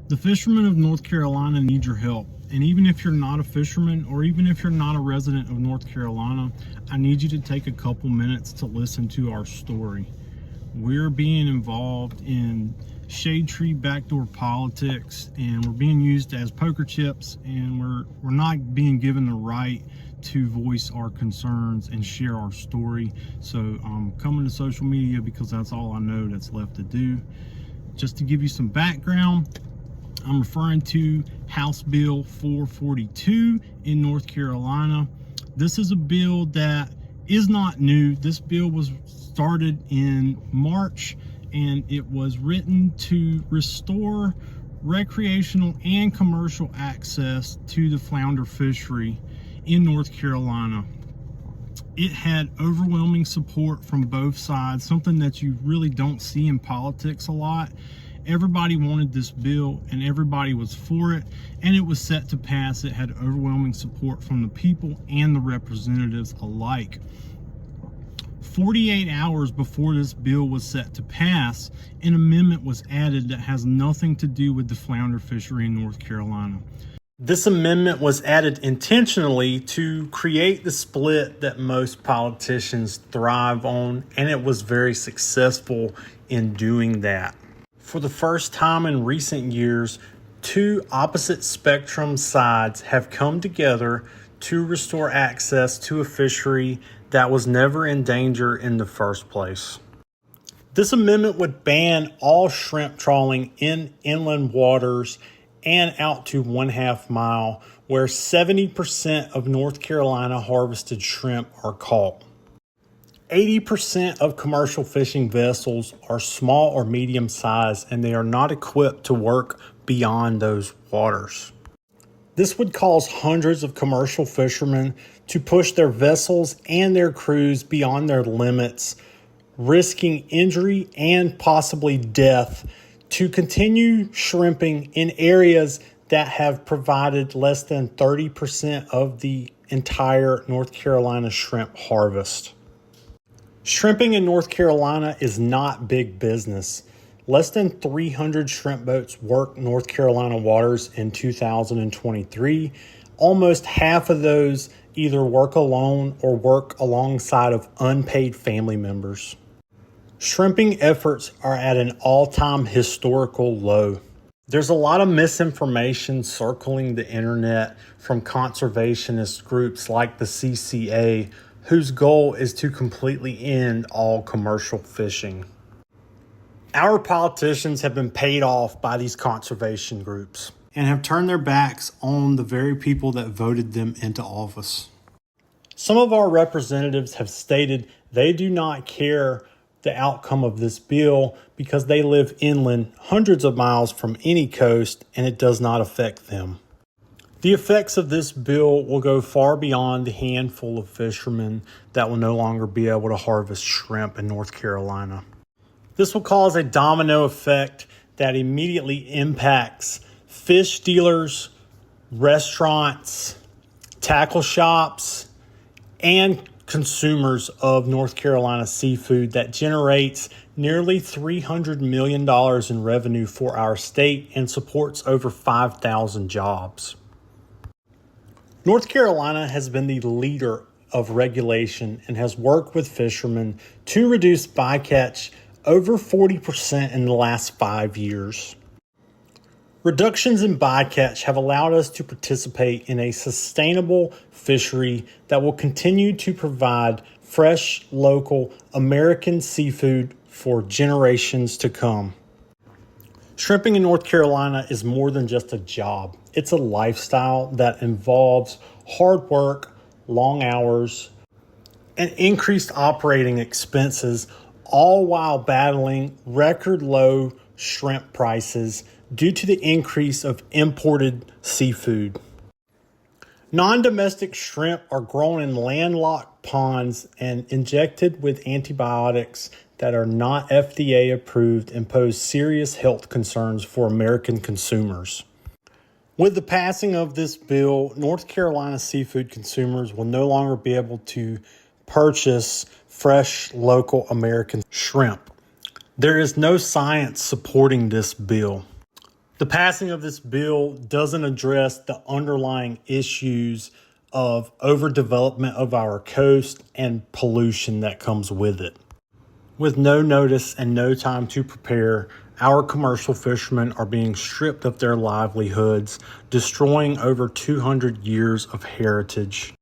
The fishermen of North Carolina need your help. And even if you're not a fisherman, or even if you're not a resident of North Carolina, I need you to take a couple minutes to listen to our story. We're being involved in shade tree backdoor politics, and we're being used as poker chips, and we're not being given the right to voice our concerns and share our story. So I'm coming to social media because that's all I know that's left to do. Just to give you some background, I'm referring to House Bill 442 in North Carolina. This is a bill that is not new. This bill was started in March, and it was written to restore recreational and commercial access to the flounder fishery in North Carolina. It had overwhelming support from both sides, something that you really don't see in politics a lot. Everybody wanted this bill and everybody was for it, and it was set to pass. It had overwhelming support from the people and the representatives alike. 48 hours before this bill was set to pass, an amendment was added that has nothing to do with the flounder fishery in North Carolina. This amendment was added intentionally to create the split that most politicians thrive on, and it was very successful in doing that. For the first time in recent years, two opposite spectrum sides have come together to restore access to a fishery that was never in danger in the first place. This amendment would ban all shrimp trawling in inland waters and out to 1/2 mile, where 70% of North Carolina harvested shrimp are caught. 80% of commercial fishing vessels are small or medium size, and they are not equipped to work beyond those waters. This would cause hundreds of commercial fishermen to push their vessels and their crews beyond their limits, risking injury and possibly death to continue shrimping in areas that have provided less than 30% of the entire North Carolina shrimp harvest. Shrimping in North Carolina is not big business. Less than 300 shrimp boats worked North Carolina waters in 2023. Almost half of those either work alone or work alongside of unpaid family members. Shrimping efforts are at an all-time historical low. There's a lot of misinformation circling the internet from conservationist groups like the CCA, whose goal is to completely end all commercial fishing. Our politicians have been paid off by these conservation groups and have turned their backs on the very people that voted them into office. Some of our representatives have stated they do not care the outcome of this bill because they live inland hundreds of miles from any coast and it does not affect them. The effects of this bill will go far beyond the handful of fishermen that will no longer be able to harvest shrimp in North Carolina. This will cause a domino effect that immediately impacts fish dealers, restaurants, tackle shops, and consumers of North Carolina seafood that generates nearly $300 million in revenue for our state and supports over 5,000 jobs. North Carolina has been the leader of regulation and has worked with fishermen to reduce bycatch over 40% in the last 5 years. Reductions in bycatch have allowed us to participate in a sustainable fishery that will continue to provide fresh, local, American seafood for generations to come. Shrimping in North Carolina is more than just a job. It's a lifestyle that involves hard work, long hours, and increased operating expenses, all while battling record low shrimp prices due to the increase of imported seafood. Non-domestic shrimp are grown in landlocked ponds and injected with antibiotics that are not FDA approved and pose serious health concerns for American consumers. With the passing of this bill, North Carolina seafood consumers will no longer be able to purchase fresh, local American shrimp. There is no science supporting this bill. The passing of this bill doesn't address the underlying issues of overdevelopment of our coast and pollution that comes with it. With no notice and no time to prepare, our commercial fishermen are being stripped of their livelihoods, destroying over 200 years of heritage.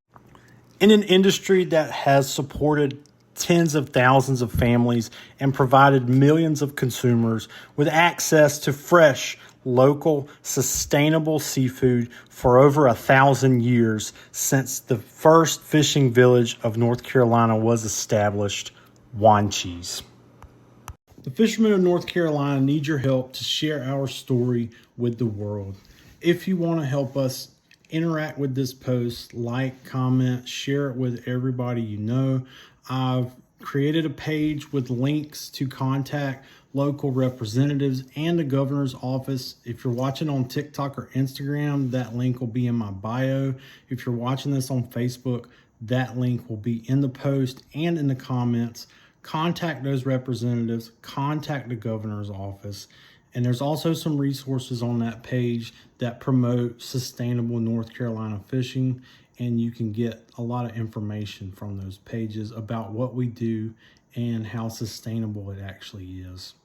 In an industry that has supported tens of thousands of families and provided millions of consumers with access to fresh, local, sustainable seafood for over 1,000 years since the first fishing village of North Carolina was established, Wanchese. The fishermen of North Carolina need your help to share our story with the world. If you want to help us interact with this post, like, comment, share it with everybody you know. I've created a page with links to contact local representatives and the governor's office. If you're watching on TikTok or Instagram, that link will be in my bio. If you're watching this on Facebook, that link will be in the post and in the comments. Contact those representatives, contact the governor's office. And there's also some resources on that page that promote sustainable North Carolina fishing. And you can get a lot of information from those pages about what we do and how sustainable it actually is.